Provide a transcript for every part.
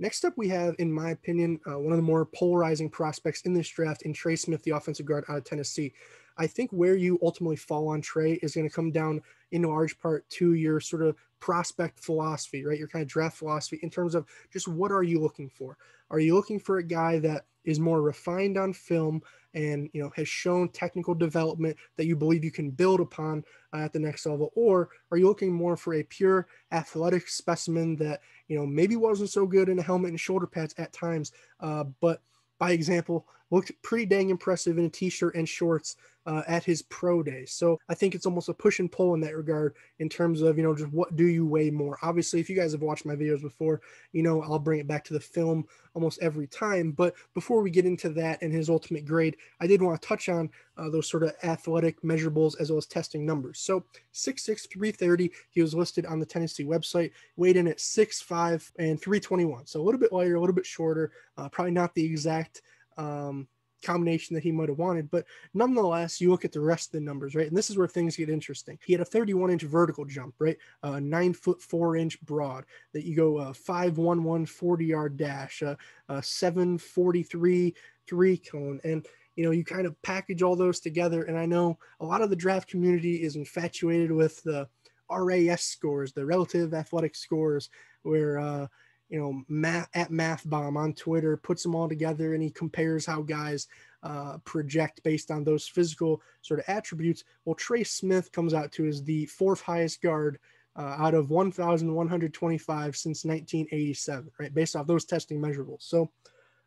Next up, we have, in my opinion, one of the more polarizing prospects in this draft in Trey Smith, the offensive guard out of Tennessee. I think where you ultimately fall on Trey is going to come down in large part to your sort of prospect philosophy, right? Your kind of draft philosophy in terms of just what are you looking for? Are you looking for a guy that is more refined on film and has shown technical development that you believe you can build upon at the next level, or are you looking more for a pure athletic specimen that maybe wasn't so good in a helmet and shoulder pads at times, but by example looked pretty dang impressive in a t-shirt and shorts at his pro day? So I think it's almost a push and pull in that regard in terms of just what do you weigh more. Obviously, if you guys have watched my videos before, I'll bring it back to the film almost every time. But before we get into that and his ultimate grade, I did want to touch on those sort of athletic measurables as well as testing numbers. So 6'6", 330, he was listed on the Tennessee website, weighed in at 6'5", and 321. So a little bit lighter, a little bit shorter, probably not the exact combination that he might have wanted, but nonetheless, you look at the rest of the numbers, right? And this is where things get interesting. He had a 31-inch vertical jump, right? 9'4" broad. That you go 5'11" 40-yard dash, 7'43" 3-cone, and you kind of package all those together. And I know a lot of the draft community is infatuated with the RAS scores, the relative athletic scores, where Math Bomb on Twitter puts them all together and he compares how guys project based on those physical sort of attributes. Well, Trey Smith comes out to as the fourth highest guard out of 1,125 since 1987, right? Based off those testing measurables. So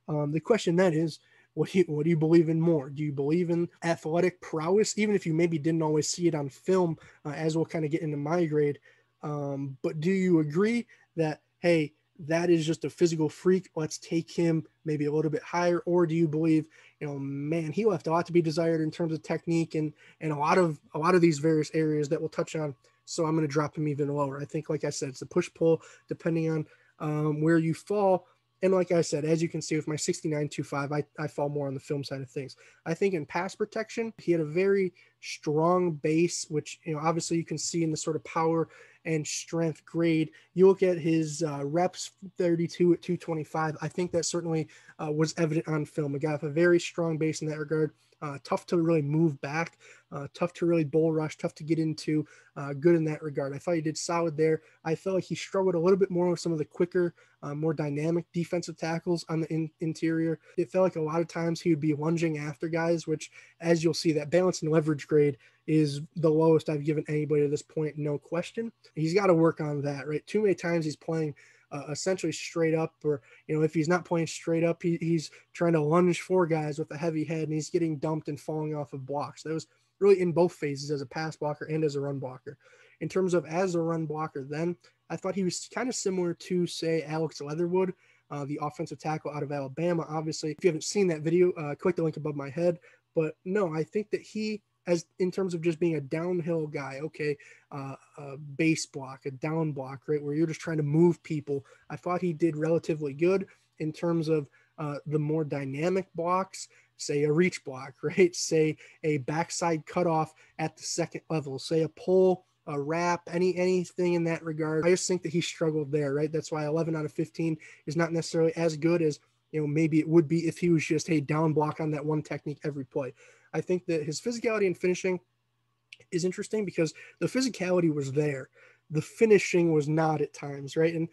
the question then is, what do you believe in more? Do you believe in athletic prowess, even if you maybe didn't always see it on film, as we'll kind of get into my grade? But do you agree that, hey, that is just a physical freak, let's take him maybe a little bit higher? Or do you believe, man, he left a lot to be desired in terms of technique and a lot of these various areas that we'll touch on. So I'm going to drop him even lower. I think, like I said, it's a push-pull depending on where you fall. And like I said, as you can see with my 69.25, I fall more on the film side of things. I think in pass protection, he had a very strong base, which, obviously you can see in the sort of power and strength grade. You look at his reps, 32 at 225. I think that certainly was evident on film. A guy with a very strong base in that regard. Tough to really move back, tough to really bull rush, tough to get into, good in that regard. I thought he did solid there. I felt like he struggled a little bit more with some of the quicker, more dynamic defensive tackles on the interior. It felt like a lot of times he would be lunging after guys, which, as you'll see, that balance and leverage grade is the lowest I've given anybody to this point, no question. He's got to work on that, right? Too many times he's playing essentially straight up, or if he's not playing straight up, he's trying to lunge for guys with a heavy head and he's getting dumped and falling off of blocks. That was really in both phases, as a pass blocker and as a run blocker. In terms of as a run blocker, then I thought he was kind of similar to, say, Alex Leatherwood, the offensive tackle out of Alabama. Obviously, if you haven't seen that video, click the link above my head. But no, I think that he, as in terms of just being a downhill guy, okay, a base block, a down block, right, where you're just trying to move people, I thought he did relatively good. In terms of the more dynamic blocks, say a reach block, right, say a backside cutoff at the second level, say a pull, a wrap, anything in that regard. I just think that he struggled there, right? That's why 11 out of 15 is not necessarily as good as maybe it would be if he was just a down block on that one technique every play. I think that his physicality and finishing is interesting because the physicality was there. The finishing was not at times, right? And,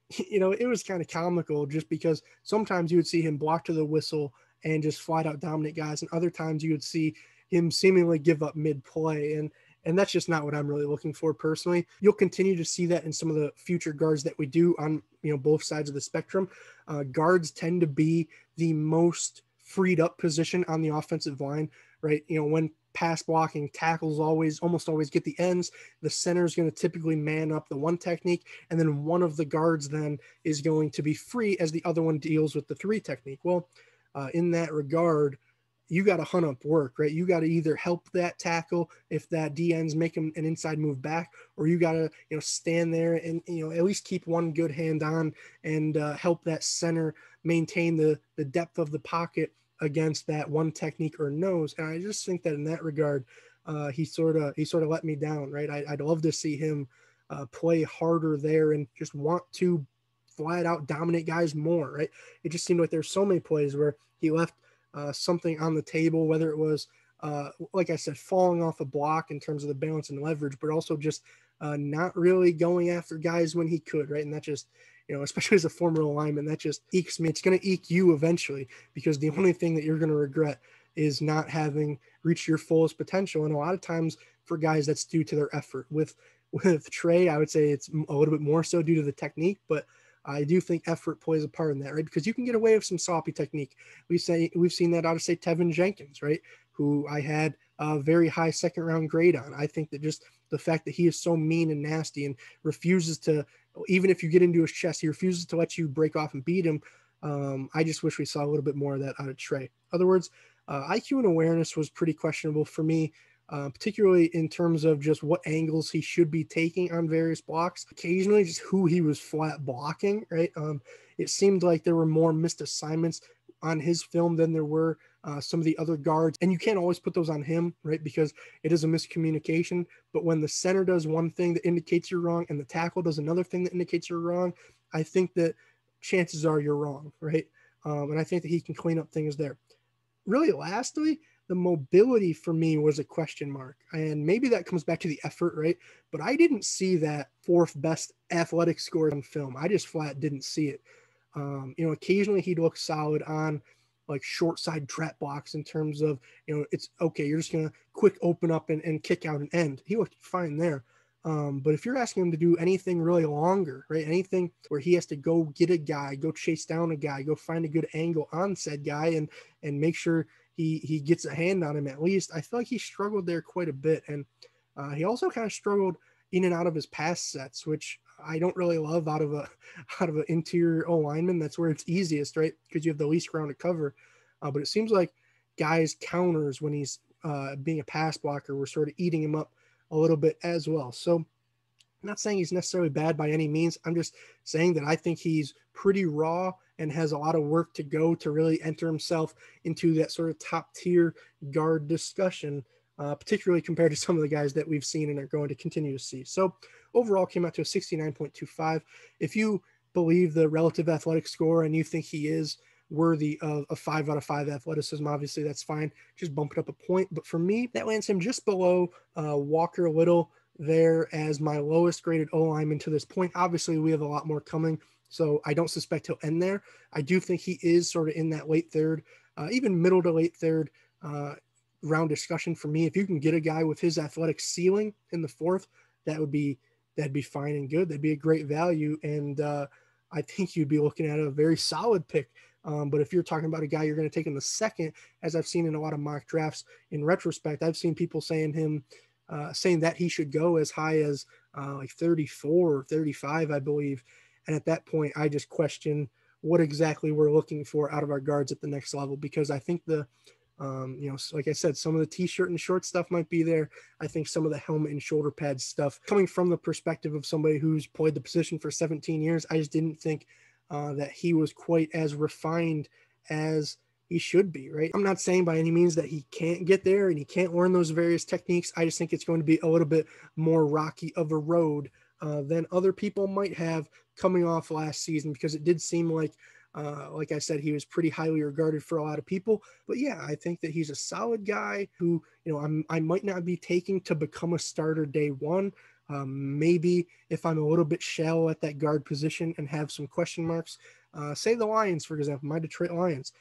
it was kind of comical just because sometimes you would see him block to the whistle and just flat out dominate guys. And other times you would see him seemingly give up mid-play. And that's just not what I'm really looking for personally. You'll continue to see that in some of the future guards that we do on, both sides of the spectrum. Guards tend to be the most freed up position on the offensive line, right? When pass blocking, tackles almost always get the ends, the center is going to typically man up the one technique, and then one of the guards then is going to be free as the other one deals with the three technique. Well, in that regard, you got to hunt up work, right? You got to either help that tackle if that D ends make him an inside move back, or you got to, stand there and, at least keep one good hand on and help that center maintain the depth of the pocket against that one technique or nose. And I just think that in that regard, he sort of let me down, right? I'd love to see him play harder there and just want to flat out dominate guys more, right? It just seemed like there's so many plays where he left something on the table, whether it was, like I said, falling off a block in terms of the balance and leverage, but also just not really going after guys when he could, right? And that just, especially as a former lineman, that just ekes me. It's going to eke you eventually, because the only thing that you're going to regret is not having reached your fullest potential. And a lot of times for guys, that's due to their effort. With Trey, I would say it's a little bit more so due to the technique, but I do think effort plays a part in that, right? Because you can get away with some sloppy technique. We've seen that out of, say, Tevin Jenkins, right? Who I had a very high second round grade on. I think that just the fact that he is so mean and nasty and refuses to, even if you get into his chest, he refuses to let you break off and beat him. I just wish we saw a little bit more of that out of Trey. In other words, IQ and awareness was pretty questionable for me. Particularly in terms of just what angles he should be taking on various blocks. Occasionally, just who he was flat blocking, right? It seemed like there were more missed assignments on his film than there were some of the other guards. And you can't always put those on him, right? Because it is a miscommunication. But when the center does one thing that indicates you're wrong and the tackle does another thing that indicates you're wrong, I think that chances are you're wrong, right? And I think that he can clean up things there. Really, lastly, the mobility for me was a question mark. And maybe that comes back to the effort, right? But I didn't see that fourth best athletic score on film. I just flat didn't see it. Occasionally he'd look solid on like short side trap blocks in terms of, it's okay, you're just going to quick open up and kick out an end. He looked fine there. But if you're asking him to do anything really longer, right? Anything where he has to go get a guy, go chase down a guy, go find a good angle on said guy and make sure he gets a hand on him at least. I feel like he struggled there quite a bit. And he also kind of struggled in and out of his pass sets, which I don't really love out of an interior O lineman. That's where it's easiest, right? Because you have the least ground to cover. But it seems like guys' counters when he's being a pass blocker were sort of eating him up a little bit as well. So I'm not saying he's necessarily bad by any means. I'm just saying that I think he's pretty raw and has a lot of work to go to really enter himself into that sort of top tier guard discussion, particularly compared to some of the guys that we've seen and are going to continue to see. So overall came out to a 69.25. If you believe the relative athletic score and you think he is worthy of a 5 out of 5 athleticism, obviously that's fine. Just bump it up a point. But for me, that lands him just below Walker Little there as my lowest graded O lineman to this point. Obviously, we have a lot more coming, so I don't suspect he'll end there. I do think he is sort of in that late third, even middle to late third round discussion for me. If you can get a guy with his athletic ceiling in the fourth, that'd be fine and good. That'd be a great value, and I think you'd be looking at a very solid pick. But if you're talking about a guy you're going to take in the second, as I've seen in a lot of mock drafts in retrospect, I've seen people saying that he should go as high as like 34 or 35, I believe. And at that point, I just question what exactly we're looking for out of our guards at the next level, because I think like I said, some of the t-shirt and short stuff might be there. I think some of the helmet and shoulder pad stuff, coming from the perspective of somebody who's played the position for 17 years, I just didn't think that he was quite as refined as he should be, right? I'm not saying by any means that he can't get there and he can't learn those various techniques. I just think it's going to be a little bit more rocky of a road than other people might have coming off last season, because it did seem like I said, he was pretty highly regarded for a lot of people. But yeah, I think that he's a solid guy who, I might not be taking to become a starter day one. Maybe if I'm a little bit shallow at that guard position and have some question marks, say the Lions, for example, my Detroit Lions,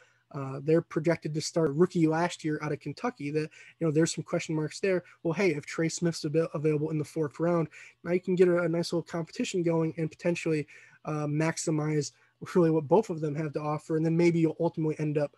they're projected to start a rookie last year out of Kentucky that, there's some question marks there. Well, hey, if Trey Smith's available in the fourth round, now you can get a nice little competition going and potentially maximize really what both of them have to offer. And then maybe you'll ultimately end up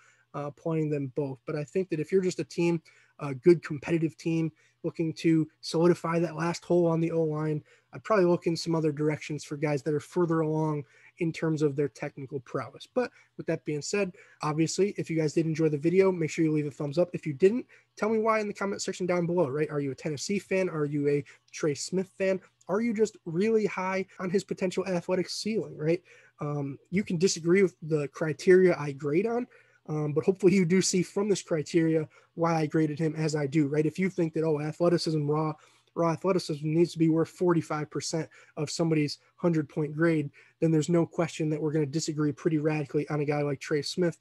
playing them both. But I think that if you're just a team, a good competitive team looking to solidify that last hole on the O-line, I'd probably look in some other directions for guys that are further along in terms of their technical prowess. But with that being said, obviously, if you guys did enjoy the video, make sure you leave a thumbs up. If you didn't, tell me why in the comment section down below, right? Are you a Tennessee fan? Are you a Trey Smith fan? Are you just really high on his potential athletic ceiling, right? You can disagree with the criteria I grade on, but hopefully you do see from this criteria why I graded him as I do, right? If you think that, athleticism raw, raw athleticism needs to be worth 45% of somebody's 100-point grade, then there's no question that we're going to disagree pretty radically on a guy like Trey Smith,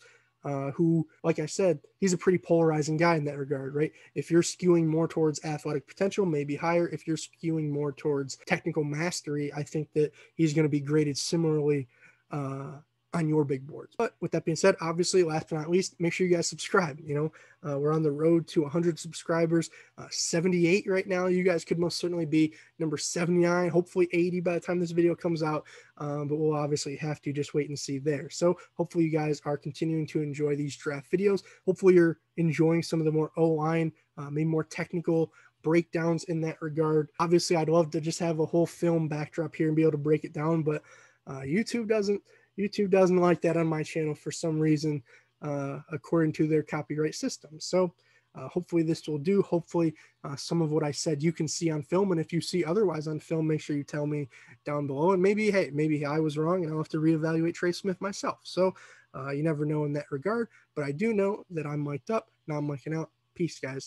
who, like I said, he's a pretty polarizing guy in that regard, right? If you're skewing more towards athletic potential, maybe higher. If you're skewing more towards technical mastery, I think that he's going to be graded similarly on your big boards. But with that being said, obviously, last but not least, make sure you guys subscribe. We're on the road to 100 subscribers, 78 right now. You guys could most certainly be number 79, hopefully 80 by the time this video comes out. But we'll obviously have to just wait and see there. So hopefully you guys are continuing to enjoy these draft videos. Hopefully you're enjoying some of the more O-line, maybe more technical breakdowns in that regard. Obviously, I'd love to just have a whole film backdrop here and be able to break it down, but YouTube doesn't like that on my channel for some reason, according to their copyright system. So hopefully this will do. Hopefully some of what I said you can see on film, and if you see otherwise on film, make sure you tell me down below. And maybe, hey, maybe I was wrong and I'll have to reevaluate Trey Smith myself. So you never know in that regard, but I do know that I'm mic'd up. Now I'm mic'ing out. Peace, guys.